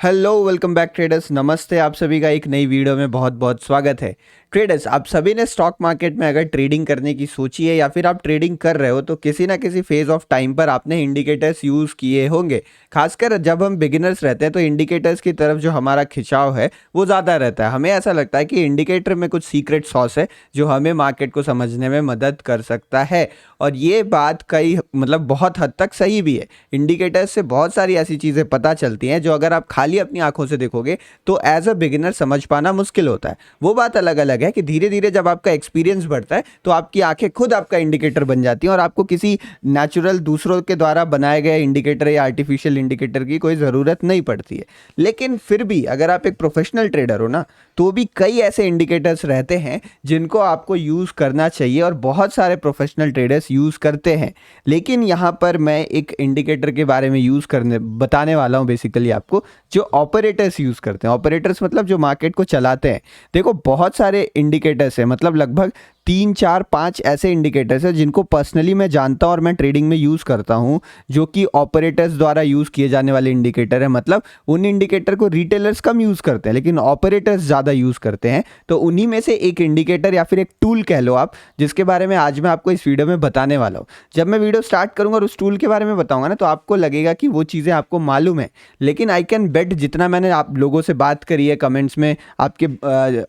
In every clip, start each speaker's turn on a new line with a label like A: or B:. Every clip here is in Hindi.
A: Hello welcome back traders. नमस्ते, आप सभी का एक नई वीडियो में बहुत बहुत स्वागत है। ट्रेडर्स, आप सभी ने स्टॉक मार्केट में अगर ट्रेडिंग करने की सोची है या फिर आप ट्रेडिंग कर रहे हो तो किसी ना किसी फेज ऑफ टाइम पर आपने इंडिकेटर्स यूज़ किए होंगे। खासकर जब हम बिगिनर्स रहते हैं तो इंडिकेटर्स की तरफ जो हमारा खिंचाव है वो ज़्यादा रहता है। हमें ऐसा लगता है कि इंडिकेटर में कुछ सीक्रेट सॉस है जो हमें मार्केट को समझने में मदद कर सकता है, और ये बात कई बहुत हद तक सही भी है। इंडिकेटर्स से बहुत सारी ऐसी चीज़ें पता चलती हैं जो अगर आप खाली अपनी आंखों से देखोगे तो एज अ बिगिनर समझ पाना मुश्किल होता है। वो बात अलग अलग है कि धीरे धीरे जब आपका एक्सपीरियंस बढ़ता है तो आपकी आंखें खुद आपका इंडिकेटर बन जाती हैं और आपको किसी नेचुरल दूसरों के द्वारा बनाए गए इंडिकेटर या आर्टिफिशियल इंडिकेटर की कोई ज़रूरत नहीं पड़ती है। लेकिन फिर भी अगर आप एक प्रोफेशनल ट्रेडर हो ना, तो भी कई ऐसे इंडिकेटर्स रहते हैं जिनको आपको यूज़ करना चाहिए और बहुत सारे प्रोफेशनल ट्रेडर्स यूज़ करते हैं। लेकिन यहाँ पर मैं एक इंडिकेटर के बारे में यूज़ करने बताने वाला हूँ बेसिकली आपको, जो ऑपरेटर्स यूज़ करते हैं। ऑपरेटर्स मतलब जो मार्केट को चलाते हैं। देखो, बहुत सारे इंडिकेटर्स हैं, लगभग 3 4 5 ऐसे इंडिकेटर्स हैं जिनको पर्सनली मैं जानता हूँ और मैं ट्रेडिंग में यूज़ करता हूँ, जो कि ऑपरेटर्स द्वारा यूज़ किए जाने वाले इंडिकेटर है। उन इंडिकेटर को रिटेलर्स कम यूज़ करते हैं लेकिन ऑपरेटर्स ज़्यादा यूज़ करते हैं। तो उन्हीं में से एक इंडिकेटर या फिर एक टूल कह लो आप, जिसके बारे में आज मैं आपको इस वीडियो में बताने वाला हूँ। जब मैं वीडियो स्टार्ट करूँगा और उस टूल के बारे में बताऊँगा ना, तो आपको लगेगा कि वो चीज़ें आपको मालूम है। लेकिन आई कैन बेट, जितना मैंने आप लोगों से बात करी है, कमेंट्स में आपके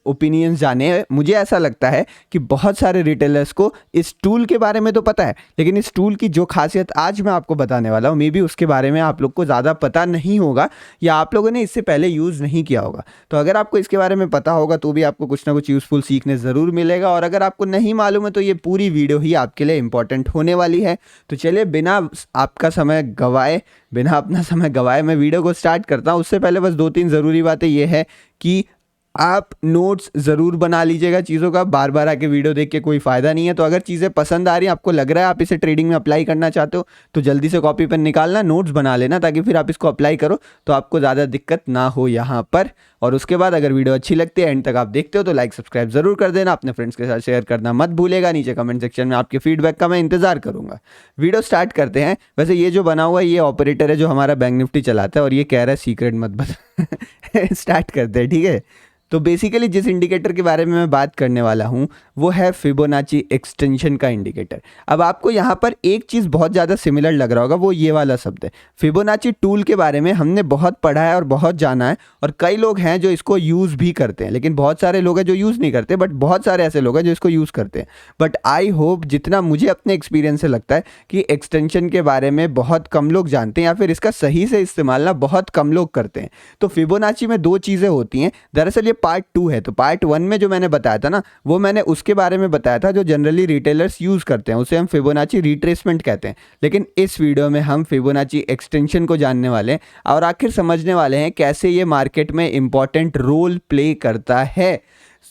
A: ओपिनियंस जाने हैं, मुझे ऐसा लगता है कि बहुत सारे रिटेलर्स को इस टूल के बारे में तो पता है, लेकिन इस टूल की जो खासियत आज मैं आपको बताने वाला हूँ, मे बी उसके बारे में आप लोग को ज़्यादा पता नहीं होगा या आप लोगों ने इससे पहले यूज़ नहीं किया होगा। तो अगर आपको इसके बारे में पता होगा तो भी आपको कुछ ना कुछ यूज़फुल सीखने ज़रूर मिलेगा, और अगर आपको नहीं मालूम है तो ये पूरी वीडियो ही आपके लिए इंपॉर्टेंट होने वाली है। तो चलिए, बिना अपना समय गवाए मैं वीडियो को स्टार्ट करता हूँ। उससे पहले बस 2 3 ज़रूरी बातें ये है कि आप नोट्स ज़रूर बना लीजिएगा चीज़ों का। बार बार आके वीडियो देख के कोई फ़ायदा नहीं है। तो अगर चीज़ें पसंद आ रही हैं, आपको लग रहा है आप इसे ट्रेडिंग में अप्लाई करना चाहते हो, तो जल्दी से कॉपी पेन निकालना, नोट्स बना लेना, ताकि फिर आप इसको अप्लाई करो तो आपको ज़्यादा दिक्कत ना हो यहाँ पर। और उसके बाद अगर वीडियो अच्छी लगती है, एंड तक आप देखते हो, तो लाइक सब्सक्राइब ज़रूर कर देना। अपने फ्रेंड्स के साथ शेयर करना मत भूलेगा। नीचे कमेंट सेक्शन में आपके फीडबैक का मैं इंतज़ार करूँगा। वीडियो स्टार्ट करते हैं। वैसे ये जो बना हुआ है ये ऑपरेटर है जो हमारा बैंक निफ्टी चलाता है, और ये कह रहा है सीक्रेट मत बता। स्टार्ट करते हैं, ठीक है। तो बेसिकली जिस इंडिकेटर के बारे में मैं बात करने वाला हूँ वो है फिबोनाची एक्सटेंशन का इंडिकेटर। अब आपको यहाँ पर एक चीज़ बहुत ज़्यादा सिमिलर लग रहा होगा, वो ये वाला शब्द है। फिबोनाची टूल के बारे में हमने बहुत पढ़ा है और बहुत जाना है, और कई लोग हैं जो इसको यूज़ भी करते हैं, लेकिन बहुत सारे लोग हैं जो यूज़ नहीं करते, बट बहुत सारे ऐसे लोग हैं जो इसको यूज़ करते हैं। बट आई होप, जितना मुझे अपने एक्सपीरियंस से लगता है कि एक्सटेंशन के बारे में बहुत कम लोग जानते हैं, या फिर इसका सही से इस्तेमाल ना बहुत कम लोग करते हैं। तो फिबोनाची में 2 चीज़ें होती हैं। दरअसल ये पार्ट 2 है। तो पार्ट 1 में जो मैंने बताया था ना, वो मैंने उसके बारे में बताया था जो जनरली रिटेलर्स यूज़ करते हैं, उसे हम फिबोनाची रिट्रेसमेंट कहते हैं। लेकिन इस वीडियो में हम फिबोनाची एक्सटेंशन को जानने वाले हैं और आखिर समझने वाले हैं कैसे ये मार्केट में इंपॉर्टेंट रोल प्ले करता है।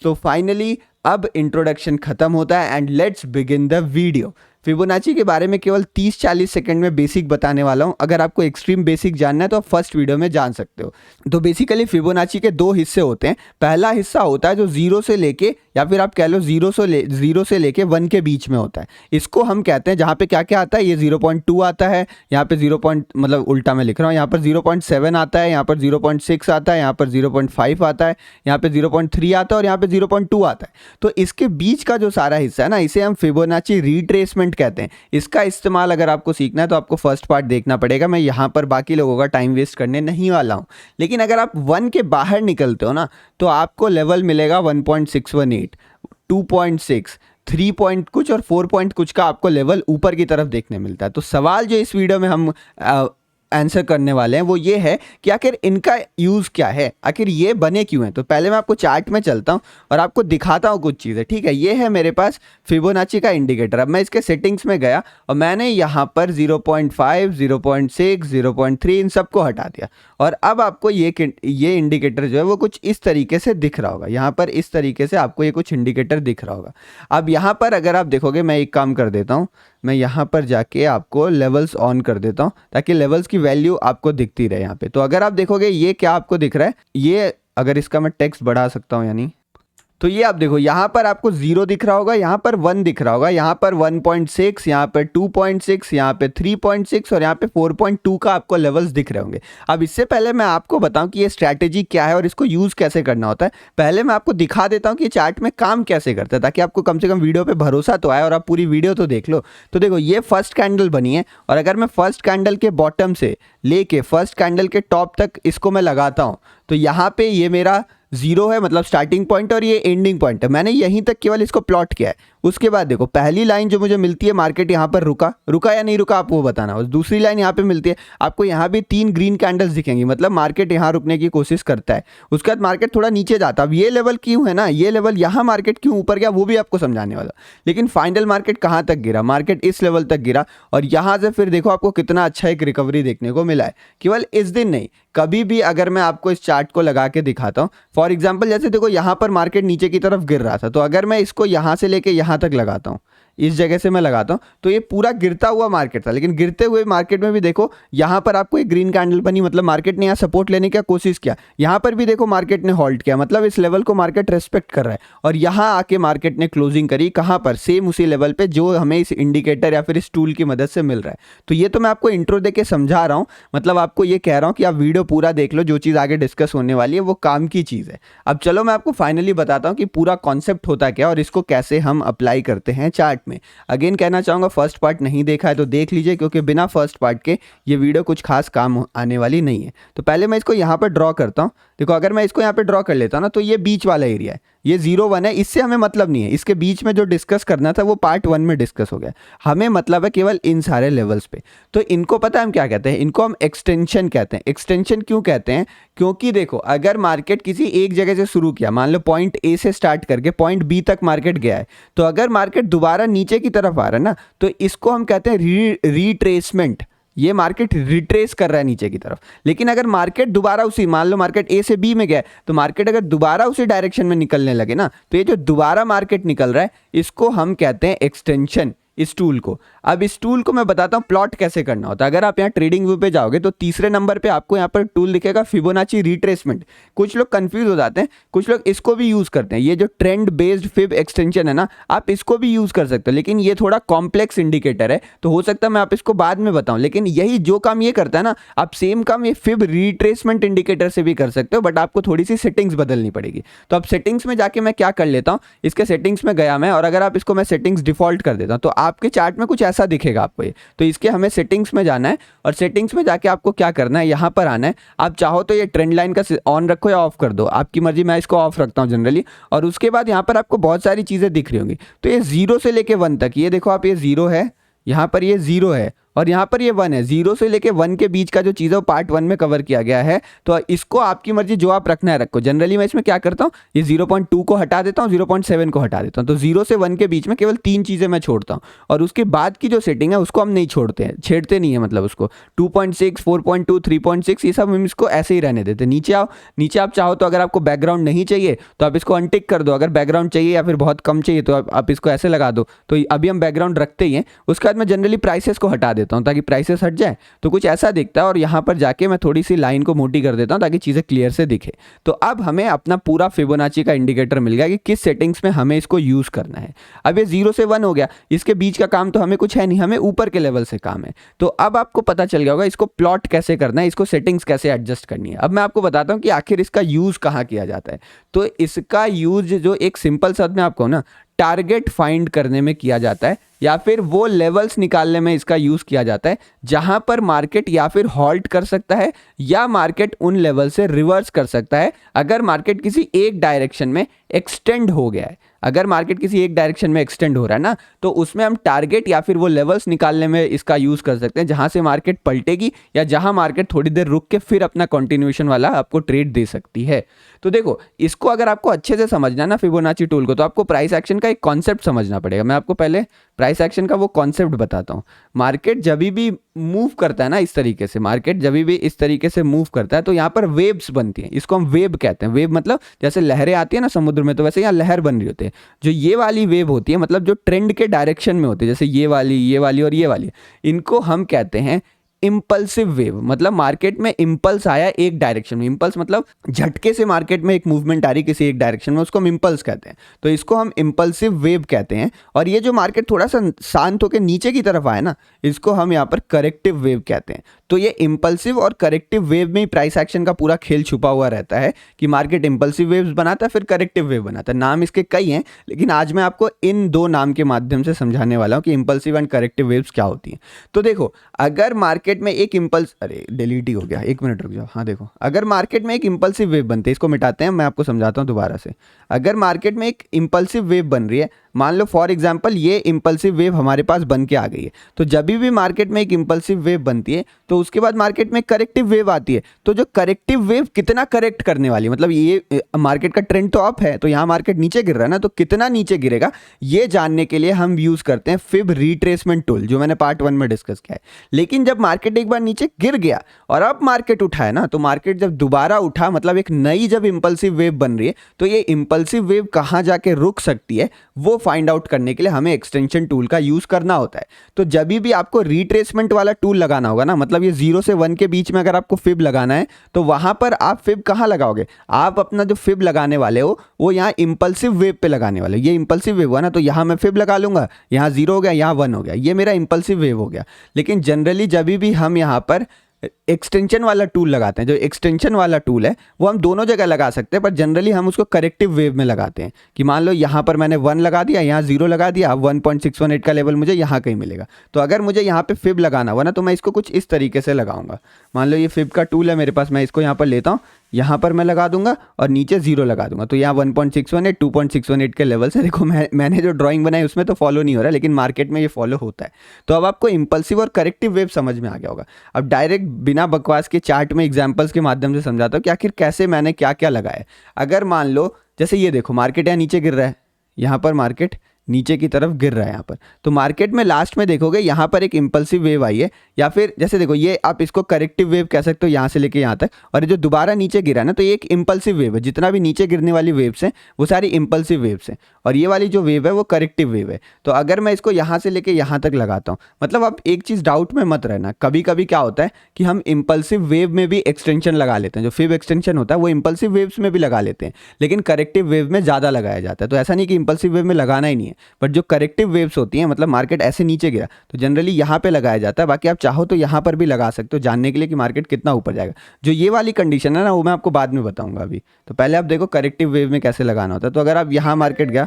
A: तो फाइनली अब इंट्रोडक्शन खत्म होता है, and let's begin the video. Fibonacci के बारे में केवल 30 40 सेकंड में बेसिक बताने वाला हूं। अगर आपको एक्सट्रीम बेसिक जानना है तो आप फर्स्ट वीडियो में जान सकते हो। तो बेसिकली फिबोनाची के 2 हिस्से होते हैं। पहला हिस्सा होता है जो 0 से लेके, या फिर आप कह लो 0 से लेके 1 के बीच में होता है। इसको हम कहते हैं, जहाँ पे क्या क्या आता है, ये 0.2 आता है, यहाँ पे 0 उल्टा मैं लिख रहा हूँ, यहाँ पर 0.7 आता है, यहाँ पर 0.6 आता है, यहाँ पर 0.5 आता है, यहाँ पे 0.3 आता है, और यहाँ पे 0.2 आता है। तो इसके बीच का जो सारा हिस्सा है ना, इसे हम फिबोनाची रिट्रेसमेंट कहते हैं। इसका इस्तेमाल अगर आपको सीखना है तो आपको फर्स्ट पार्ट देखना पड़ेगा। मैं यहाँ पर बाकी लोगों का टाइम वेस्ट करने नहीं वाला हूँ। लेकिन अगर आप 1 के बाहर निकलते हो ना, तो आपको लेवल मिलेगा 1.618, 2.6, 3 पॉइंट कुछ और 4 पॉइंट कुछ का आपको लेवल ऊपर की तरफ देखने मिलता है। तो सवाल जो इस वीडियो में हम आंसर करने वाले हैं वो ये है कि आखिर इनका यूज़ क्या है, आखिर ये बने क्यों हैं। तो पहले मैं आपको चार्ट में चलता हूँ और आपको दिखाता हूँ कुछ चीज़ें, ठीक है। ये है मेरे पास फिबोनाची का इंडिकेटर। अब मैं इसके सेटिंग्स में गया और मैंने यहाँ पर 0.5, 0.6, 0.3 इन सबको हटा दिया, और अब आपको ये इंडिकेटर जो है वो कुछ इस तरीके से दिख रहा होगा। यहाँ पर इस तरीके से आपको ये कुछ इंडिकेटर दिख रहा होगा। अब यहाँ पर अगर आप देखोगे, मैं एक काम कर देता हूँ, मैं यहाँ पर जाके आपको लेवल्स ऑन कर देता हूँ ताकि लेवल्स की वैल्यू आपको दिखती रहे यहाँ पे। तो अगर आप देखोगे ये क्या आपको दिख रहा है, ये अगर इसका मैं टेक्स्ट बढ़ा सकता हूँ, यानी तो ये आप देखो यहाँ पर आपको 0 दिख रहा होगा, यहाँ पर 1 दिख रहा होगा, यहाँ पर 1.6, यहाँ पर 2.6, यहाँ पे 3.6 और यहाँ पे 4.2 का आपको लेवल्स दिख रहे होंगे। अब इससे पहले मैं आपको बताऊं कि ये स्ट्रैटेजी क्या है और इसको यूज़ कैसे करना होता है, पहले मैं आपको दिखा देता हूँ कि चार्ट में काम कैसे करता है, ताकि आपको कम से कम वीडियो पे भरोसा तो आए और आप पूरी वीडियो तो देख लो। तो देखो ये फर्स्ट कैंडल बनी है और अगर मैं फर्स्ट कैंडल के बॉटम से लेके फर्स्ट कैंडल के टॉप तक इसको मैं लगाता हूँ तो यहाँ पे ये मेरा 0 है, मतलब स्टार्टिंग पॉइंट, और ये एंडिंग पॉइंट है। मैंने यहीं तक केवल इसको प्लॉट किया है। उसके बाद देखो पहली लाइन जो मुझे मिलती है, मार्केट यहाँ पर रुका या नहीं रुका आप वो बताना। और दूसरी लाइन यहाँ पे मिलती है आपको, यहाँ भी 3 ग्रीन कैंडल्स दिखेंगी, मतलब मार्केट यहाँ रुकने की कोशिश करता है। उसके बाद मार्केट थोड़ा नीचे जाता है। अब ये लेवल क्यों है ना, ये लेवल यहाँ मार्केट क्यों ऊपर गया वो भी आपको समझाने वाला। लेकिन फाइनल मार्केट कहाँ तक गिरा, मार्केट इस लेवल तक गिरा और यहाँ से फिर देखो आपको कितना अच्छा एक रिकवरी देखने को मिला है। केवल इस दिन नहीं, कभी भी अगर मैं आपको इस चार्ट को लगा के दिखाता हूँ, फॉर एग्जांपल जैसे देखो यहाँ पर मार्केट नीचे की तरफ गिर रहा था, तो अगर मैं इसको यहाँ से लेके यहाँ तक लगाता हूँ, इस जगह से मैं लगाता हूँ, तो ये पूरा गिरता हुआ मार्केट था। लेकिन गिरते हुए मार्केट में भी देखो यहाँ पर आपको एक ग्रीन कैंडल बनी, मतलब मार्केट ने यहाँ सपोर्ट लेने की कोशिश किया। यहाँ पर भी देखो मार्केट ने हॉल्ट किया, मतलब इस लेवल को मार्केट रेस्पेक्ट कर रहा है। और यहाँ आके मार्केट ने क्लोजिंग करी कहाँ पर, सेम उसी लेवल पे जो हमें इस इंडिकेटर या फिर इस टूल की मदद से मिल रहा है। तो ये तो मैं आपको इंट्रो दे के समझा रहा हूँ, मतलब आपको ये कह रहा हूँ कि आप वीडियो पूरा देख लो, जो चीज़ आगे डिस्कस होने वाली है वो काम की चीज़ है। अब चलो मैं आपको फाइनली बताता हूँ कि पूरा कॉन्सेप्ट होता क्या और इसको कैसे हम अप्लाई करते हैं चार्ट में। अगेन कहना चाहूँगा, फर्स्ट पार्ट नहीं देखा है तो देख लीजिए, क्योंकि बिना फर्स्ट पार्ट के ये वीडियो कुछ खास काम आने वाली नहीं है। तो पहले मैं इसको यहाँ पर ड्रॉ करता हूँ। देखो अगर मैं इसको यहाँ पे ड्रॉ कर लेता हूँ ना, तो ये बीच वाला एरिया है, ये 0-1 है, इससे हमें मतलब नहीं है। इसके बीच में जो डिस्कस करना था वो पार्ट 1 में डिस्कस हो गया। हमें मतलब है केवल इन सारे लेवल्स पे। तो इनको पता है हम क्या कहते हैं, इनको हम एक्सटेंशन कहते हैं। एक्सटेंशन क्यों कहते हैं, क्योंकि देखो अगर मार्केट किसी एक जगह से शुरू किया, मान लो पॉइंट ए से स्टार्ट करके पॉइंट बी तक मार्केट गया है, तो अगर मार्केट दोबारा नीचे की तरफ आ रहा है ना, तो इसको हम कहते हैं रिट्रेसमेंट। ये मार्केट रिट्रेस कर रहा है नीचे की तरफ। लेकिन अगर मार्केट दोबारा उसी, मान लो मार्केट ए से बी में गया, तो मार्केट अगर दोबारा उसी डायरेक्शन में निकलने लगे ना, तो ये जो दोबारा मार्केट निकल रहा है इसको हम कहते हैं एक्सटेंशन, इस टूल को। अब इस टूल को मैं बताता हूँ प्लॉट कैसे करना होता है। अगर आप यहाँ ट्रेडिंग व्यू पे जाओगे तो तीसरे नंबर पे आपको यहाँ पर टूल दिखेगा फिबोनाची रिट्रेसमेंट। कुछ लोग कंफ्यूज हो जाते हैं, कुछ लोग इसको भी यूज़ करते हैं। ये जो ट्रेंड बेस्ड फिब एक्सटेंशन है ना, आप इसको भी यूज़ कर सकते हो, लेकिन ये थोड़ा कॉम्प्लेक्स इंडिकेटर है, तो हो सकता है मैं आप इसको बाद में बताऊँ। लेकिन यही जो काम ये करता है ना, आप सेम काम ये फिब रिट्रेसमेंट इंडिकेटर से भी कर सकते हो, बट आपको थोड़ी सी सेटिंग्स बदलनी पड़ेगी। तो अब सेटिंग्स में जाके मैं क्या कर लेता हूँ, इसके सेटिंग्स में गया मैं, और अगर आप इसको मैं सेटिंग्स डिफॉल्ट कर देता हूँ तो आपके चार्ट में कुछ ऐसा दिखेगा आपको ये। तो इसके हमें सेटिंग्स में जाना है और सेटिंग्स में जाके आपको क्या करना है, यहाँ पर आना है। आप चाहो तो ये ट्रेंड लाइन का ऑन रखो या ऑफ कर दो, आपकी मर्जी। मैं इसको ऑफ रखता हूँ जनरली। और उसके बाद यहाँ पर आपको बहुत सारी चीज़ें दिख रही होंगी। तो ये 0 से लेके 1 तक, ये देखो आप, ये 0 है, यहाँ पर ये 0 है और यहाँ पर ये 1 है। 0 से लेके 1 के बीच का जो चीज़ है वो पार्ट 1 में कवर किया गया है। तो इसको आपकी मर्जी जो आप रखना है रखो। जनरली मैं इसमें क्या करता हूँ, ये 0.2 को हटा देता हूँ, 0.7 को हटा देता हूँ। तो 0 से 1 के बीच में केवल 3 चीज़ें मैं छोड़ता हूँ, और उसके बाद की जो सेटिंग है उसको हम नहीं छेड़ते नहीं है, मतलब उसको 2.6, 4.2, 3.6 ये सब हम इसको ऐसे ही रहने देते। नीचे आओ, नीचे आप चाहो तो अगर आपको बैकग्राउंड नहीं चाहिए तो आप इसको अनटिक कर दो। अगर बैकग्राउंड चाहिए या फिर बहुत कम चाहिए तो आप इसको ऐसे लगा दो। तो अभी हम बैकग्राउंड रखते ही हैं। उसके बाद मैं जनरली प्राइसेस को हटा देता हूँ ताकि प्राइसेस हट जाए तो कुछ ऐसा दिखता है। और यहाँ पर जाके मैं थोड़ी सी लाइन को मोटी कर देता हूँ ताकि चीज़ें क्लियर से दिखे। तो अब हमें अपना पूरा फिबोनाची का इंडिकेटर मिल गया कि किस सेटिंग्स में हमें इसको यूज़ करना है। अब ये 0 से 1 हो गया, इसके बीच का काम तो हमें कुछ है नहीं, हमें ऊपर के लेवल से काम है। तो अब आपको पता चल गया होगा इसको प्लॉट कैसे करना है, इसको सेटिंग्स कैसे एडजस्ट करनी है। अब मैं आपको बताता हूँ कि आखिर इसका यूज़ कहाँ किया जाता है। तो इसका यूज़ जो एक सिंपल शब्द में आपको ना टारगेट फाइंड करने में किया जाता है, या फिर वो लेवल्स निकालने में इसका यूज़ किया जाता है जहां पर मार्केट या फिर हॉल्ट कर सकता है या मार्केट उन लेवल से रिवर्स कर सकता है अगर मार्केट किसी एक डायरेक्शन में एक्सटेंड हो गया है। अगर मार्केट किसी एक डायरेक्शन में एक्सटेंड हो रहा है ना, तो उसमें हम टारगेट या फिर वो लेवल्स निकालने में इसका यूज़ कर सकते हैं जहां से मार्केट पलटेगी या जहां मार्केट थोड़ी देर रुक के फिर अपना कंटिन्यूएशन वाला आपको ट्रेड दे सकती है। तो देखो इसको अगर आपको अच्छे से समझना ना फिबोनाची टूल को, तो आपको प्राइस एक्शन का एक कॉन्सेप्ट समझना पड़ेगा। मैं आपको पहले प्राइस एक्शन का वो कॉन्सेप्ट बताता हूँ। मार्केट जब भी मूव करता है ना इस तरीके से, मार्केट जब भी इस तरीके से मूव करता है तो यहाँ पर वेव्स बनती हैं। इसको हम वेव कहते हैं। वेव मतलब जैसे लहरें आती है ना समुद्र में, तो वैसे यहाँ लहर बन रही होती है। जो ये वाली वेव होती है मतलब जो ट्रेंड के डायरेक्शन में होती है, जैसे ये वाली और ये वाली, इनको हम कहते हैं इम्पल्सिव वेव, मतलब मार्केट में इम्पल्स आया एक डायरेक्शन में, इम्पल्स मतलब झटके से मार्केट में एक मूवमेंट आ रही किसी एक डायरेक्शन में, उसको हम इम्पल्स कहते हैं। तो इसको हम इम्पल्सिव वेव कहते हैं। और ये जो मार्केट थोड़ा सा शांत होकर नीचे की तरफ आए ना, इसको हम यहाँ पर करेक्टिव वेव कहते हैं। तो ये इम्पल्सिव और करेक्टिव वेव में ही प्राइस एक्शन का पूरा खेल छुपा हुआ रहता है कि मार्केट इम्पल्सिव वेव्स बनाता है, फिर करेक्टिव वेव बनाता है। नाम इसके कई हैं, लेकिन आज मैं आपको इन दो नाम के माध्यम से समझाने वाला हूँ कि इम्पल्सिव एंड करेक्टिव वेव्स क्या होती हैं। तो देखो, अगर मार्केट में एक इम्पल्स, अरे डिलीट ही हो गया, एक मिनट रुक जाओ। हाँ देखो, अगर मार्केट में एक इम्पल्सिव वेव बनती है, इसको मिटाते हैं, मैं आपको समझाता हूँ दोबारा से। अगर मार्केट में एक इम्पल्सिव वेव बन रही है, मान लो फॉर एग्जांपल ये इम्पल्सिव वेव हमारे पास बन के आ गई है, तो जब भी मार्केट में एक इम्पल्सिव वेव बनती है तो उसके बाद मार्केट में करेक्टिव वेव आती है। तो जो करेक्टिव वेव कितना करेक्ट करने वाली, मतलब ये मार्केट का ट्रेंड तो अप है, तो यहाँ मार्केट नीचे गिर रहा है ना, तो कितना नीचे गिरेगा ये जानने के लिए हम यूज करते हैं फिब रिट्रेसमेंट टूल, जो मैंने पार्ट 1 में डिस्कस किया है। लेकिन जब मार्केट एक बार नीचे गिर गया और अब मार्केट उठा है ना, तो मार्केट जब दोबारा उठा, मतलब एक नई जब इंपल्सिव वेव बन रही है, तो ये इंपल्सिव वेव कहां जाके रुक सकती है वो फाइंड आउट करने के लिए हमें एक्सटेंशन टूल का यूज करना होता है। तो जब भी आपको रिट्रेसमेंट वाला टूल लगाना होगा ना, मतलब ये 0 से 1 के बीच में अगर आपको फिब लगाना है, तो वहां पर आप फिब कहां लगाओगे, आप अपना जो फिब लगाने वाले हो वो यहाँ इंपल्सिव वेव पे लगाने वाले हो। ये इंपल्सिव वेव हुआ ना, तो यहाँ मैं फिब लगा लूंगा, यहाँ 0 हो गया, यहाँ 1 हो गया, ये मेरा इंपल्सिव वेव हो गया। लेकिन जनरली जब भी हम यहाँ पर एक्सटेंशन वाला टूल लगाते हैं, जो एक्सटेंशन वाला टूल है वो हम दोनों जगह लगा सकते हैं, पर जनरली हम उसको करेक्टिव वेव में लगाते हैं कि मान लो यहाँ पर मैंने 1 लगा दिया, यहाँ 0 लगा दिया, अब 1.618 का लेवल मुझे यहाँ कहीं मिलेगा। तो अगर मुझे यहाँ पे फिब लगाना हुआ ना, तो मैं इसको कुछ इस तरीके से लगाऊंगा। मान लो ये फिब का टूल है मेरे पास, मैं इसको यहाँ पर लेता हूँ, यहाँ पर मैं लगा दूंगा और नीचे 0 लगा दूंगा, तो यहाँ 1.618 2.618 के लेवल से देखो, मैंने जो ड्राइंग बनाई उसमें तो फॉलो नहीं हो रहा, लेकिन मार्केट में ये फॉलो होता है। तो अब आपको इंपल्सिव और करेक्टिव वेव समझ में आ गया होगा। अब डायरेक्ट बिना बकवास के चार्ट में एग्जांपल्स के माध्यम से समझाता हूँ कि आखिर कैसे मैंने क्या क्या लगाया। अगर मान लो जैसे ये देखो, मार्केट यहाँ नीचे गिर रहा है, यहाँ पर मार्केट नीचे की तरफ गिर रहा है यहाँ पर, तो मार्केट में लास्ट में देखोगे यहाँ पर एक इंपल्सिव वेव आई है, या फिर जैसे देखो ये आप इसको करेक्टिव वेव कह सकते हो यहाँ से लेके यहाँ तक, और ये जो दोबारा नीचे गिरा है ना, तो ये एक इंपल्सिव वेव है। जितना भी नीचे गिरने वाली वेव्स हैं वो सारी इंपल्सिव वेव्स हैं, और ये वाली जो वेव है वो करेक्टिव वेव है। तो अगर मैं इसको यहाँ से लेके यहाँ तक लगाता हूँ, मतलब आप एक चीज़ डाउट में मत रहना, कभी कभी क्या होता है कि हम इंपल्सिव वेव में भी एक्सटेंशन लगा लेते हैं, जो फिब एक्सटेंशन होता है वो इंपल्सिव वेव्स में भी लगा लेते हैं, लेकिन करेक्टिव वेव में ज़्यादा लगाया जाता है। तो ऐसा नहीं कि इंपल्सिव वेव में लगाना ही नहीं है, बट जो करेक्टिव वेव्स होती हैं, मतलब मार्केट ऐसे नीचे गिरा तो जनरली यहाँ पे लगाया जाता है। बाकी आप चाहो तो यहाँ पर भी लगा सकते हो जानने के लिए कि मार्केट कितना ऊपर जाएगा। जो ये वाली कंडीशन है ना, वो मैं आपको बाद में बताऊंगा। अभी तो पहले आप देखो करेक्टिव वेव में कैसे लगाना होता है। तो अगर आप यहाँ मार्केट गया,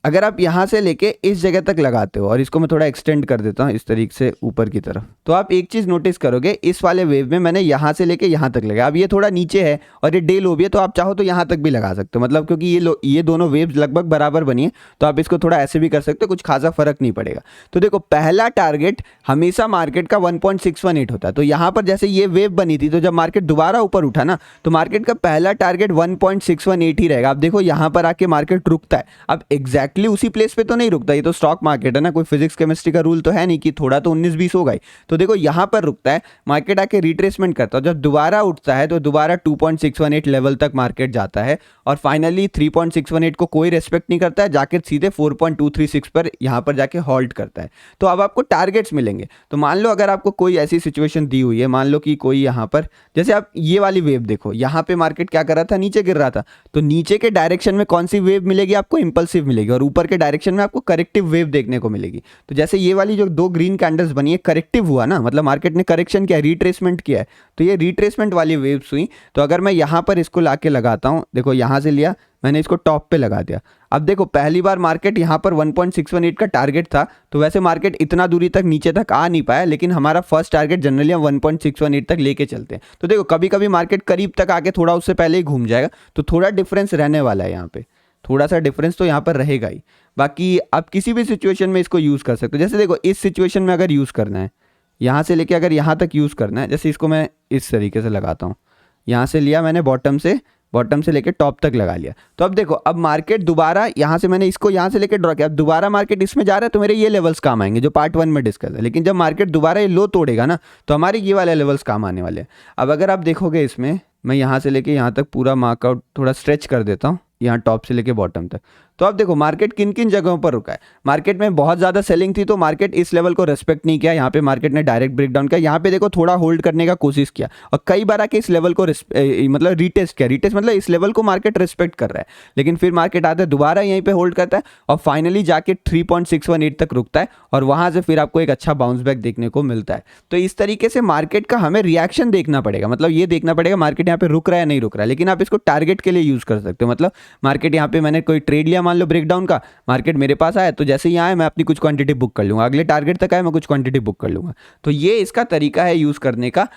A: अगर आप यहाँ से लेके इस जगह तक लगाते हो, और इसको मैं थोड़ा एक्सटेंड कर देता हूँ इस तरीके से ऊपर की तरफ, तो आप एक चीज़ नोटिस करोगे, इस वाले वेव में मैंने यहाँ से लेके यहाँ तक लगाया। अब ये थोड़ा नीचे है और ये डे लो भी है, तो आप चाहो तो यहाँ तक भी लगा सकते हो, मतलब क्योंकि ये दोनों वेव्स लगभग बराबर बनी है, तो आप इसको थोड़ा ऐसे भी कर सकते हो, कुछ खासा फर्क नहीं पड़ेगा। तो देखो, पहला टारगेट हमेशा मार्केट का 1.618 होता है। तो यहाँ पर जैसे ये वेव बनी थी, तो जब मार्केट दोबारा ऊपर उठा ना, तो मार्केट का पहला टारगेट 1.618 ही रहेगा। अब देखो यहाँ पर आके मार्केट रुकता है, अब एग्जैक्टली उसी प्लेस पे तो नहीं रुकता, ये तो स्टॉक मार्केट है ना, कोई फिजिक्स केमिस्ट्री का रूल तो है नहीं कि थोड़ा तो 19-20 होगा ही। तो देखो यहाँ पर रुकता है, मार्केट आके रिट्रेसमेंट करता है, जब दोबारा उठता है तो दोबारा 2.618 लेवल तक मार्केट जाता है, और फाइनली 3.618 को कोई रेस्पेक्ट नहीं करता है, जाके सीधे 4.236 पर यहाँ पर जाके हॉल्ट करता है। तो अब आपको टारगेट्स मिलेंगे। तो मान लो अगर आपको कोई ऐसी सिचुएशन दी हुई है, मान लो कि कोई यहाँ पर, जैसे आप ये वाली वेव देखो, यहाँ पे मार्केट क्या कर रहा था, नीचे गिर रहा था, तो नीचे के डायरेक्शन में कौन सी वेव मिलेगी आपको, इंपल्सिव मिलेगी, और ऊपर के डायरेक्शन में आपको करेक्टिव वेव देखने को मिलेगी। तो जैसे ये वाली जो 2 ग्रीन कैंडल्स बनी है, करेक्टिव हुआ ना, मतलब मार्केट ने करेक्शन किया, रिट्रेसमेंट किया है, तो ये रिट्रेसमेंट वाली वेव्स हुई। तो अगर मैं यहाँ पर इसको लाके लगाता हूँ, देखो यहाँ से लिया मैंने, इसको टॉप पे लगा दिया। अब देखो पहली बार मार्केट यहाँ पर 1.618 का टारगेट था, तो वैसे मार्केट इतना दूरी तक नीचे तक आ नहीं पाया, लेकिन हमारा फर्स्ट टारगेट जनरली हम 1.618 तक लेके चलते हैं। तो देखो कभी कभी मार्केट करीब तक आके थोड़ा उससे पहले ही घूम जाएगा, तो थोड़ा डिफरेंस रहने वाला है, यहाँ पे थोड़ा सा डिफरेंस तो यहाँ पर रहेगा ही। बाकी आप किसी भी सिचुएशन में इसको यूज़ कर सकते हो। जैसे देखो इस सिचुएशन में अगर यूज़ करना है, यहाँ से लेके अगर यहाँ तक यूज़ करना है, जैसे इसको मैं इस तरीके से लगाता हूँ, यहाँ से लिया मैंने बॉटम से लेके टॉप तक लगा लिया। तो अब देखो, अब मार्केट दोबारा यहाँ से, मैंने इसको यहाँ से लेके ड्रॉ किया, अब दोबारा मार्केट इसमें जा रहा है, तो मेरे ये लेवल्स काम आएंगे जो पार्ट 1 में डिस्कस है। लेकिन जब मार्केट दोबारा ये लो तोड़ेगा ना, तो हमारे ये वाले लेवल्स काम आने वाले हैं। अब अगर आप देखोगे इसमें, मैं यहाँ से लेके यहाँ तक पूरा मार्कआउट थोड़ा स्ट्रेच कर देता हूँ, यहाँ टॉप से लेके बॉटम तक, तो अब देखो मार्केट किन किन जगहों पर रुका है। मार्केट में बहुत ज़्यादा सेलिंग थी तो मार्केट इस लेवल को रेस्पेक्ट नहीं किया, यहाँ पे मार्केट ने डायरेक्ट ब्रेकडाउन किया। यहाँ पे देखो थोड़ा होल्ड करने का कोशिश किया और कई बार आके इस लेवल को मतलब रीटेस्ट किया। रीटेस्ट मतलब इस लेवल को मार्केट रेस्पेक्ट कर रहा है, लेकिन फिर मार्केट आता है दोबारा यहीं पे होल्ड करता है और फाइनली जाके 3.618 तक रुकता है और वहां से फिर आपको एक अच्छा बाउंस बैक देखने को मिलता है। तो इस तरीके से मार्केट का हमें रिएक्शन देखना पड़ेगा, मतलब ये देखना पड़ेगा मार्केट यहाँ पे रुक रहा है या नहीं रुक रहा है। लेकिन आप इसको टारगेट के लिए यूज कर सकते हो। मतलब मार्केट यहाँ पे मैंने कोई ट्रेड लिया, मान लो ब्रेकडाउन का, मार्केट मेरे पास आया तो जैसे ही आया मैं अपनी कुछ क्वांटिटी बुक कर लूंगा, अगले टारगेट तक आया मैं कुछ क्वांटिटी बुक कर लूंगा। तो ये इसका तरीका है यूज करने का,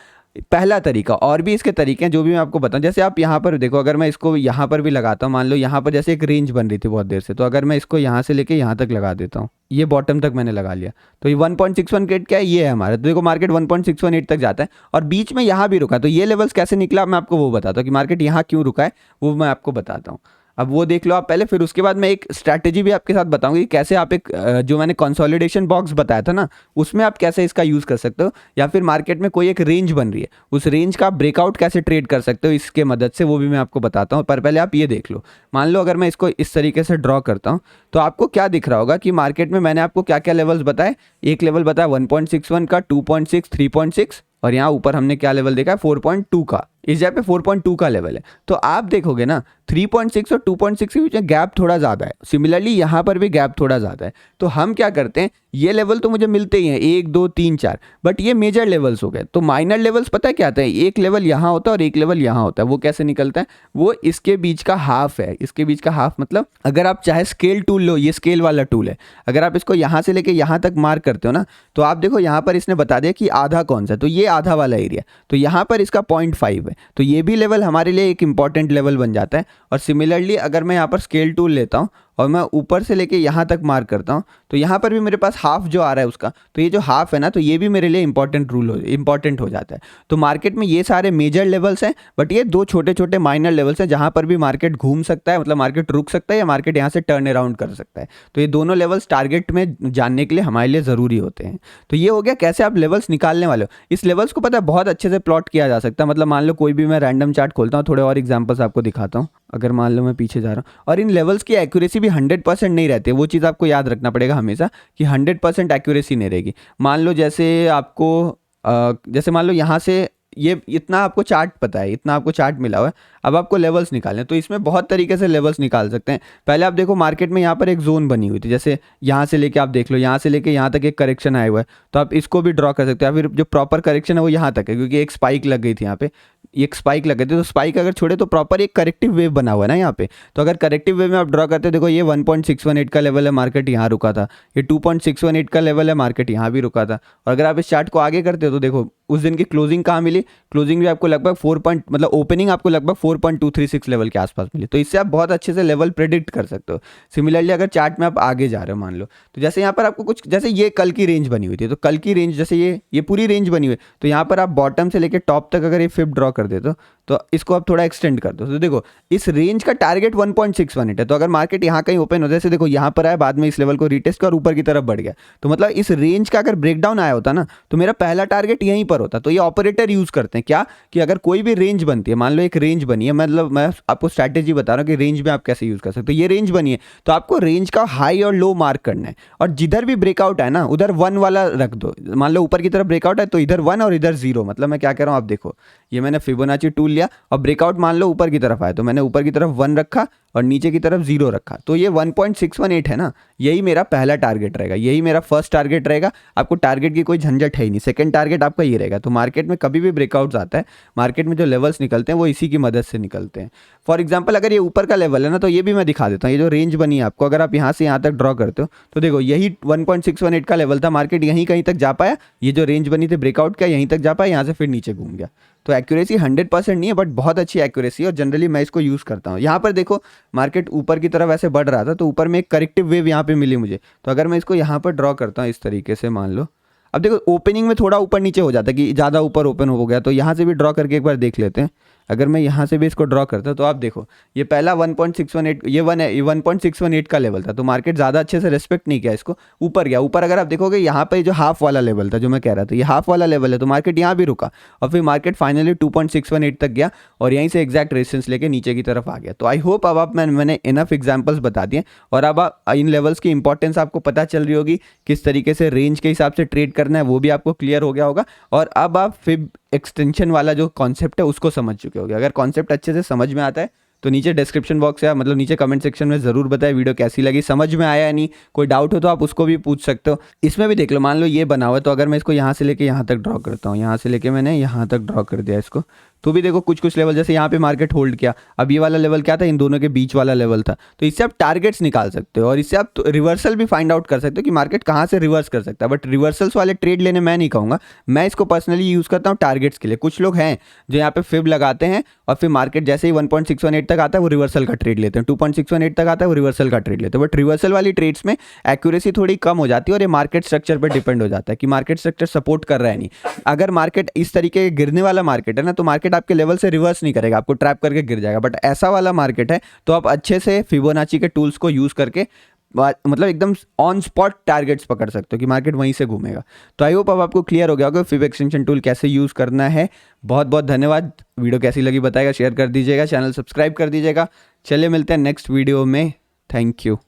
A: पहला तरीका। और भी इसके तरीके हैं जो भी मैं आपको बताऊं। जैसे आप यहाँ पर देखो, अगर मैं इसको यहाँ पर भी लगाता हूँ, मान लो यहाँ पर जैसे एक रेंज बन रही थी बहुत देर से, तो अगर मैं इसको यहाँ से लेके यहाँ तक लगा देता हूँ, ये बॉटम तक मैंने लगा लिया, तो ये 1.618 क्या है, ये है हमारा। तो देखो मार्केट 1.618 तक जाता है और बीच में यहाँ भी रुका। तो ये लेवल्स कैसे निकला मैं आपको वो बताता हूँ कि मार्केट यहाँ क्यों रुका है, वो मैं आपको बताता हूँ। अब वो देख लो आप पहले, फिर उसके बाद मैं एक स्ट्रैटेजी भी आपके साथ बताऊंगी कि कैसे आप एक जो मैंने कंसोलिडेशन बॉक्स बताया था ना, उसमें आप कैसे इसका यूज़ कर सकते हो, या फिर मार्केट में कोई एक रेंज बन रही है उस रेंज का ब्रेकआउट कैसे ट्रेड कर सकते हो इसके मदद से, वो भी मैं आपको बताता हूँ। पर पहले आप ये देख लो, मान लो अगर मैं इसको इस तरीके से ड्रॉ करता हूँ तो आपको क्या दिख रहा होगा कि मार्केट में मैंने आपको क्या क्या लेवल्स बताए। एक लेवल बताया 1.61 का, 2.6, 3.6 और यहाँ ऊपर हमने क्या लेवल देखा है 4.2 का। इस जगह पे 4.2 का लेवल है। तो आप देखोगे ना 3.6 और 2.6 के बीच में गैप थोड़ा ज़्यादा है। सिमिलरली यहाँ पर भी गैप थोड़ा ज़्यादा है। तो हम क्या करते हैं, ये लेवल तो मुझे मिलते ही हैं 1, 2, 3, 4, बट ये मेजर लेवल्स हो गए। तो माइनर लेवल्स पता है क्या आता है, एक लेवल यहाँ होता है और एक लेवल यहाँ होता है। वो कैसे निकलता है, वो इसके बीच का हाफ है। इसके बीच का हाफ मतलब अगर आप चाहे स्केल टूल लो, ये स्केल वाला टूल है, अगर आप इसको यहाँ से लेके यहाँ तक मार्क करते हो ना, तो आप देखो यहाँ पर इसने बता दिया कि आधा कौन सा, तो ये आधा वाला एरिया, तो यहाँ पर इसका 0.5 है। तो ये भी लेवल हमारे लिए एक इंपॉर्टेंट लेवल बन जाता है। और सिमिलरली अगर मैं यहाँ पर स्केल टूल लेता हूँ और मैं ऊपर से लेके यहाँ तक मार्क करता हूँ, तो यहाँ पर भी मेरे पास हाफ जो आ रहा है उसका, तो ये जो हाफ है ना, तो ये भी मेरे लिए इंपॉर्टेंट हो जाता है। तो मार्केट में ये सारे मेजर लेवल्स हैं, बट ये दो छोटे छोटे माइनर लेवल्स हैं जहाँ पर भी मार्केट घूम सकता है, मतलब मार्केट रुक सकता है या मार्केट यहाँ से टर्न अराउंड कर सकता है। तो ये दोनों लेवल्स टारगेट में जानने के लिए हमारे लिए ज़रूरी होते हैं। तो ये हो गया कैसे आप लेवल्स निकालने वाले हो। इस लेवल्स को पता है बहुत अच्छे से प्लॉट किया जा सकता है। मतलब मान लो कोई भी मैं रैंडम चार्ट खोलता हूँ, थोड़े और एग्जाम्पल्स आपको दिखाता हूँ। अगर मान लो मैं पीछे जा रहा हूँ और इन लेवल्स की एक्यूरेसी भी 100% नहीं रहती है, वो चीज़ आपको याद रखना पड़ेगा हमेशा कि 100% एक्यूरेसी नहीं रहेगी। मान लो जैसे आपको जैसे मान लो यहाँ से ये इतना आपको चार्ट पता है, इतना आपको चार्ट मिला हुआ है, अब आपको लेवल्स निकालने, तो इसमें बहुत तरीके से लेवल्स निकाल सकते हैं। पहले आप देखो मार्केट में यहाँ पर एक जोन बनी हुई थी, जैसे यहाँ से लेके आप देख लो, यहाँ से लेके यहाँ तक एक करेक्शन आया हुआ है, तो आप इसको भी ड्रॉ कर सकते हो। या फिर जो प्रॉपर करेक्शन है वो यहाँ तक है, क्योंकि एक स्पाइक लग गई थी यहाँ पे, एक स्पाइक लग गई थी, तो स्पाइक अगर छोड़े तो प्रॉपर एक करेक्टिव वेव बना हुआ है ना यहाँ पे। तो अगर करेक्टिव वेव में आप ड्रॉ करते हो, देखो ये 1.618 का लेवल है, मार्केट यहाँ रुका था, ये 2.618 का लेवल है, मार्केट यहाँ भी रुका था। और अगर आप इस चार्ट को आगे करते हो तो देखो उस दिन की क्लोजिंग कहाँ मिली, क्लोजिंग भी आपको लगभग मतलब ओपनिंग आपको लगभग 4.236 लेवल के आसपास मिली। तो इससे आप बहुत अच्छे से लेवल प्रेडिक्ट कर सकते हो। सिमिलरली अगर चार्ट में आप आगे जा रहे हो, मान लो तो जैसे यहाँ पर आपको कुछ, जैसे ये कल की रेंज बनी हुई थी, तो कल की रेंज जैसे ये पूरी रेंज बनी हुई है, तो यहाँ पर आप बॉटम से लेकर टॉप तक अगर ये फिप ड्रॉ कर देते हो तो इसको आप थोड़ा एक्सटेंड कर दो, तो देखो इस रेंज का टारगेट 1.618 है। तो अगर मार्केट यहाँ कहीं ओपन हो, जैसे देखो यहाँ पर आया, बाद में इस लेवल को रिटेस्ट किया और ऊपर की तरफ बढ़ गया, तो मतलब इस रेंज का अगर ब्रेकडाउन आया होता ना, तो मेरा पहला टारगेट यहीं पर होता। तो ये ऑपरेटर यूज करते हैं क्या, कि अगर कोई भी रेंज बनती है, मान लो एक रेंज बनी है, मतलब मैं आपको स्ट्रैटेजी बता रहा हूँ कि रेंज में आप कैसे यूज कर सकते हो। ये रेंज बनी है तो आपको रेंज का हाई और लो मार्क करना है, और जिधर भी ब्रेकआउट है ना उधर 1 वाला रख दो। मान लो ऊपर की तरफ ब्रेकआउट है तो इधर 1 और इधर 0, मतलब मैं क्या कह रहा हूँ आप देखो, ये मैंने फिबोनाची टूल लिया और ब्रेकआउट मान लो ऊपर की तरफ आया, तो मैंने ऊपर की तरफ 1 रखा और नीचे की तरफ 0 रखा, तो ये 1.618 है ना, यही मेरा पहला टारगेट रहेगा, यही मेरा फर्स्ट टारगेट रहेगा। आपको टारगेट की कोई झंझट है ही नहीं, सेकंड टारगेट आपका ये रहेगा। तो मार्केट में कभी भी ब्रेकआउट्स आता है, मार्केट में जो लेवल्स निकलते हैं वो इसी की मदद से निकलते हैं। फॉर एग्जाम्पल अगर ये ऊपर का लेवल है ना, तो ये भी मैं दिखा देता हूँ। ये जो रेंज बनी है आपको, अगर आप यहाँ से यहाँ तक ड्रॉ करते हो तो देखो यही 1.618 का लेवल था, मार्केट यहीं कहीं तक जा पाया, ये जो रेंज बनी थी ब्रेकआउट का यहीं तक जा पाया, यहाँ से फिर नीचे घूम गया। तो एक्यूरेसी 100% नहीं है, बट बहुत अच्छी एक्यूरेसी है और जनरली मैं इसको यूज़ करता हूँ। यहाँ पर देखो मार्केट ऊपर की तरफ ऐसे बढ़ रहा था, तो ऊपर में एक करेक्टिव वेव यहाँ पे मिली मुझे, तो अगर मैं इसको यहाँ पर ड्रॉ करता हूँ इस तरीके से, मान लो अब देखो ओपनिंग में थोड़ा ऊपर नीचे हो जाता है कि ज़्यादा ऊपर ओपन हो गया, तो यहाँ से भी ड्रॉ करके एक बार देख लेते हैं। अगर मैं यहाँ से भी इसको ड्रॉ करता तो आप देखो ये पहला 1.618 ये 1.618 का लेवल था, तो मार्केट ज़्यादा अच्छे से रेस्पेक्ट नहीं किया इसको, ऊपर गया। ऊपर अगर आप देखोगे यहाँ पे जो हाफ वाला लेवल था जो मैं कह रहा था, ये हाफ वाला लेवल है, तो मार्केट यहाँ भी रुका और फिर मार्केट फाइनली 2.618 तक गया और यहीं से एग्जैक्ट रेजिस्टेंस लेके नीचे की तरफ आ गया। तो आई होप अब आप मैंने इनफ एग्जांपल्स बता दिए और अब इन लेवल्स की इंपॉर्टेंस आपको पता चल रही होगी, किस तरीके से रेंज के हिसाब से ट्रेड करना है वो भी आपको क्लियर हो गया होगा। और अब आप फिब एक्सटेंशन वाला जो कॉन्सेप्ट है उसको समझ चुके होगे। अगर कॉन्सेप्ट अच्छे से समझ में आता है तो नीचे डिस्क्रिप्शन बॉक्स या मतलब नीचे कमेंट सेक्शन में ज़रूर बताएं वीडियो कैसी लगी, समझ में आया या नहीं। कोई डाउट हो तो आप उसको भी पूछ सकते हो। इसमें भी देख लो, मान लो ये बना हुआ है, तो अगर मैं इसको यहाँ से लेके यहाँ तक ड्रॉ करता हूँ, यहाँ से लेके मैंने यहाँ तक ड्रॉ कर दिया इसको, तो भी देखो कुछ कुछ लेवल जैसे यहाँ पे मार्केट होल्ड किया, अब ये वाला लेवल क्या था, इन दोनों के बीच वाला लेवल था। तो इससे आप टारगेट्स निकाल सकते हो और इससे आप रिवर्सल भी फाइंड आउट कर सकते हो कि मार्केट कहाँ से रिवर्स कर सकता है। बट रिवर्सल्स वाले ट्रेड लेने मैं नहीं कहूँगा, मैं इसको पर्सनली यूज़ करता हूँ टारगेट्स के लिए। कुछ लोग हैं जो यहाँ पे फिब लगाते हैं और फिर मार्केट जैसे ही 1.618 तक आता है वो रिवर्सल का ट्रेड लेते हैं, 2.618 तक आता है वो रिवर्सल का ट्रेड लेते हैं। बट रिवर्सल वाली ट्रेड्स में एक्यूरेसी थोड़ी कम हो जाती है और ये मार्केट स्ट्रक्चर पर डिपेंड हो जाता है कि मार्केट स्ट्रक्चर सपोर्ट कर रहा है नहीं। अगर मार्केट इस तरीके गिरने वाला मार्केट है ना, तो मार्केट आपके लेवल से रिवर्स नहीं करेगा, आपको ट्रैप करके गिर जाएगा। बट ऐसा वाला मार्केट है तो आप अच्छे से फिबोनाची के टूल्स को यूज़ करके मतलब एकदम ऑन स्पॉट टारगेट्स पकड़ सकते हो कि मार्केट वहीं से घूमेगा। तो आई होप अब आपको क्लियर हो गया होगा फिब एक्सटेंशन टूल कैसे यूज़ करना है। बहुत बहुत धन्यवाद। वीडियो कैसी लगी बताएगा, शेयर कर दीजिएगा, चैनल सब्सक्राइब कर दीजिएगा। चलिए मिलते हैं नेक्स्ट वीडियो में। Thank you.